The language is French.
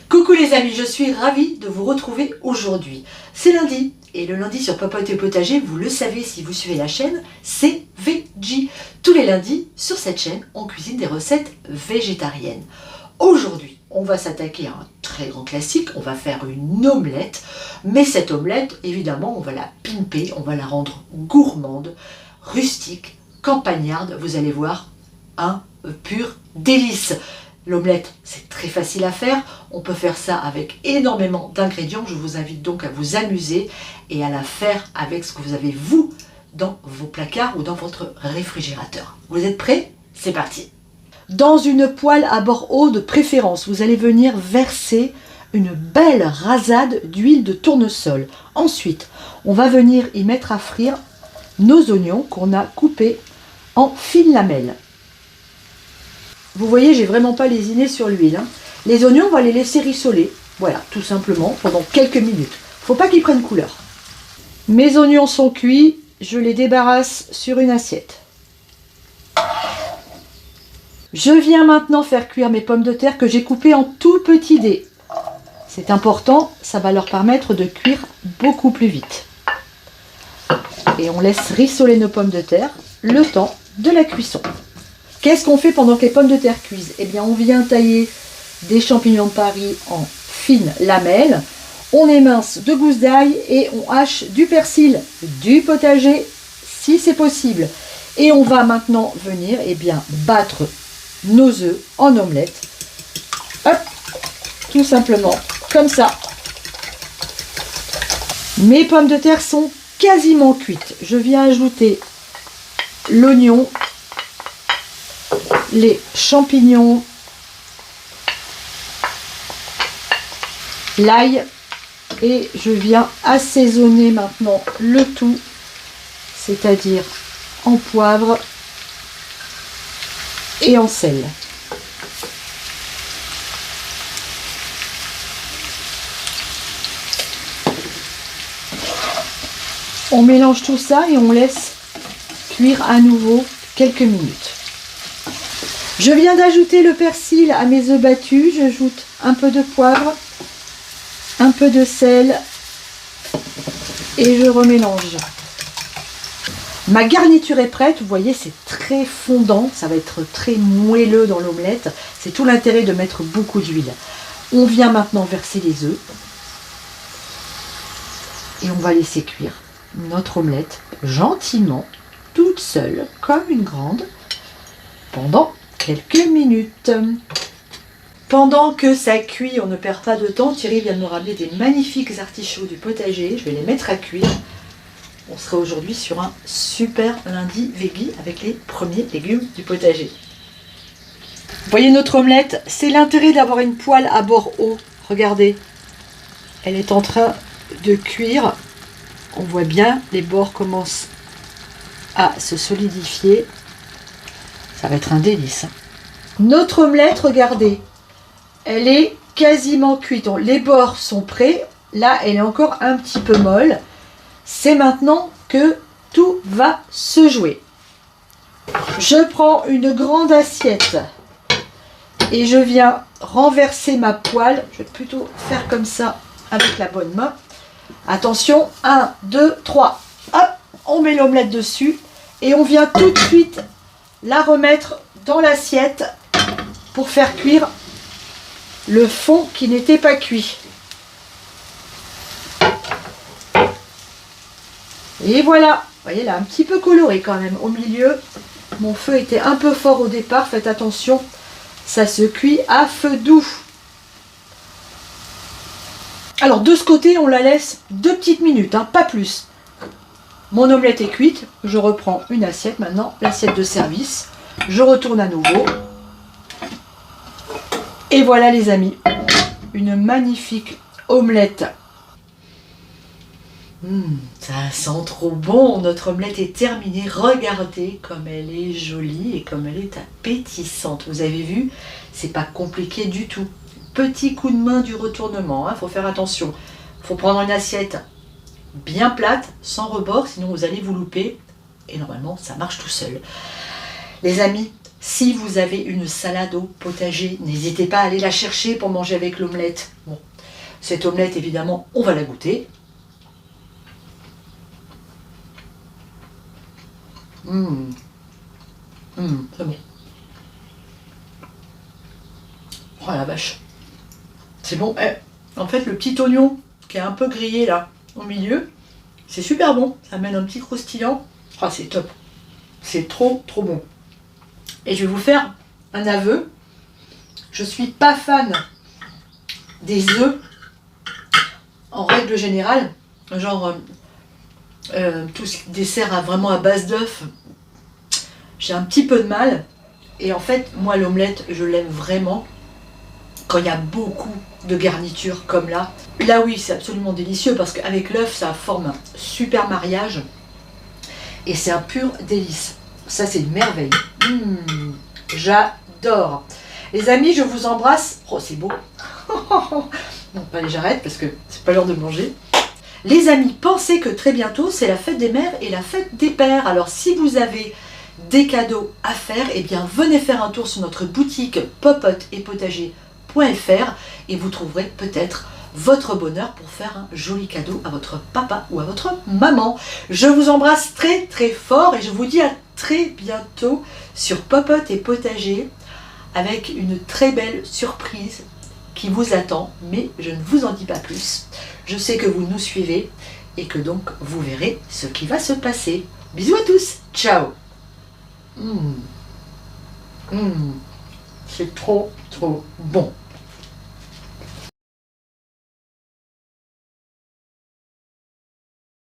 Coucou les amis, je suis ravie de vous retrouver aujourd'hui. C'est lundi, et le lundi sur Papote et Potager, vous le savez si vous suivez la chaîne, c'est Veggie. Tous les lundis, sur cette chaîne, on cuisine des recettes végétariennes. Aujourd'hui, on va s'attaquer à un très grand classique, on va faire une omelette. Mais cette omelette, évidemment, on va la pimper, on va la rendre gourmande, rustique, campagnarde. Vous allez voir, un pur délice. L'omelette, c'est très facile à faire. On peut faire ça avec énormément d'ingrédients. Je vous invite donc à vous amuser et à la faire avec ce que vous avez, vous, dans vos placards ou dans votre réfrigérateur. Vous êtes prêts? C'est parti! Dans une poêle à bord haut de préférence, vous allez venir verser une belle rasade d'huile de tournesol. Ensuite, on va venir y mettre à frire nos oignons qu'on a coupés en fines lamelles. Vous voyez, j'ai vraiment pas lésiné sur l'huile. Les oignons, on va les laisser rissoler. Voilà, tout simplement, pendant quelques minutes. Faut pas qu'ils prennent couleur. Mes oignons sont cuits. Je les débarrasse sur une assiette. Je viens maintenant faire cuire mes pommes de terre que j'ai coupées en tout petits dés. C'est important, ça va leur permettre de cuire beaucoup plus vite. Et on laisse rissoler nos pommes de terre le temps de la cuisson. Qu'est-ce qu'on fait pendant que les pommes de terre cuisent? Eh bien, on vient tailler des champignons de Paris en fines lamelles. On émince 2 gousses d'ail et on hache du persil, du potager, si c'est possible. Et on va maintenant venir battre nos œufs en omelette. Hop, tout simplement, comme ça. Mes pommes de terre sont quasiment cuites. Je viens ajouter l'oignon, les champignons, l'ail et je viens assaisonner maintenant le tout, c'est-à-dire en poivre et en sel. On mélange tout ça et on laisse cuire à nouveau quelques minutes. Je viens d'ajouter le persil à mes œufs battus. J'ajoute un peu de poivre, un peu de sel et je remélange. Ma garniture est prête. Vous voyez, c'est très fondant. Ça va être très moelleux dans l'omelette. C'est tout l'intérêt de mettre beaucoup d'huile. On vient maintenant verser les œufs et on va laisser cuire notre omelette gentiment, toute seule, comme une grande, pendant quelques minutes. Pendant que ça cuit, on ne perd pas de temps. Thierry vient de me ramener des magnifiques artichauts du potager. Je vais les mettre à cuire. On sera aujourd'hui sur un super lundi veggie avec les premiers légumes du potager. Vous voyez notre omelette, c'est l'intérêt d'avoir une poêle à bord haut. Regardez, elle est en train de cuire. On voit bien, les bords commencent à se solidifier. Ça va être un délice. Notre omelette, regardez, elle est quasiment cuite. Les bords sont prêts. Là, elle est encore un petit peu molle. C'est maintenant que tout va se jouer. Je prends une grande assiette et je viens renverser ma poêle. Je vais plutôt faire comme ça avec la bonne main. Attention, 1, 2, 3. Hop, on met l'omelette dessus et on vient tout de suite la remettre dans l'assiette pour faire cuire le fond qui n'était pas cuit. Et voilà, vous voyez là, un petit peu coloré quand même au milieu. Mon feu était un peu fort au départ, faites attention, ça se cuit à feu doux. Alors de ce côté, on la laisse 2 petites minutes, hein, pas plus. Mon omelette est cuite, je reprends une assiette maintenant, l'assiette de service. Je retourne à nouveau. Et voilà les amis, une magnifique omelette. Ça sent trop bon, notre omelette est terminée. Regardez comme elle est jolie et comme elle est appétissante. Vous avez vu, c'est pas compliqué du tout. Petit coup de main du retournement, faut faire attention. Il faut prendre une assiette bien plate, sans rebord, sinon vous allez vous louper. Et normalement, ça marche tout seul. Les amis, Si vous avez une salade au potager, n'hésitez pas à aller la chercher pour manger avec l'omelette. Bon, cette omelette, évidemment, on va la goûter. C'est bon. Oh la vache. C'est bon. En fait, le petit oignon qui est un peu grillé là, au milieu, c'est super bon. Ça amène un petit croustillant. Oh, c'est top. C'est trop, trop bon. Et je vais vous faire un aveu. Je suis pas fan des œufs en règle générale. Genre, tout ce qui dessert vraiment à base d'œufs, j'ai un petit peu de mal. Et en fait, moi, l'omelette, je l'aime vraiment quand il y a beaucoup de garnitures comme là. Là, oui, c'est absolument délicieux parce qu'avec l'œuf, ça forme un super mariage. Et c'est un pur délice. Ça, c'est une merveille. J'adore. Les amis, je vous embrasse. Oh, c'est beau. Bon, allez, j'arrête parce que c'est pas l'heure de manger. Les amis, pensez que très bientôt, c'est la fête des mères et la fête des pères. Alors, si vous avez des cadeaux à faire, eh bien, venez faire un tour sur notre boutique popoteetpotager.fr et vous trouverez peut-être votre bonheur pour faire un joli cadeau à votre papa ou à votre maman. Je vous embrasse très très fort et je vous dis à très bientôt sur Popote et Potager avec une très belle surprise qui vous attend, mais je ne vous en dis pas plus. Je sais que vous nous suivez et que donc vous verrez ce qui va se passer. Bisous à tous, ciao. C'est trop trop bon.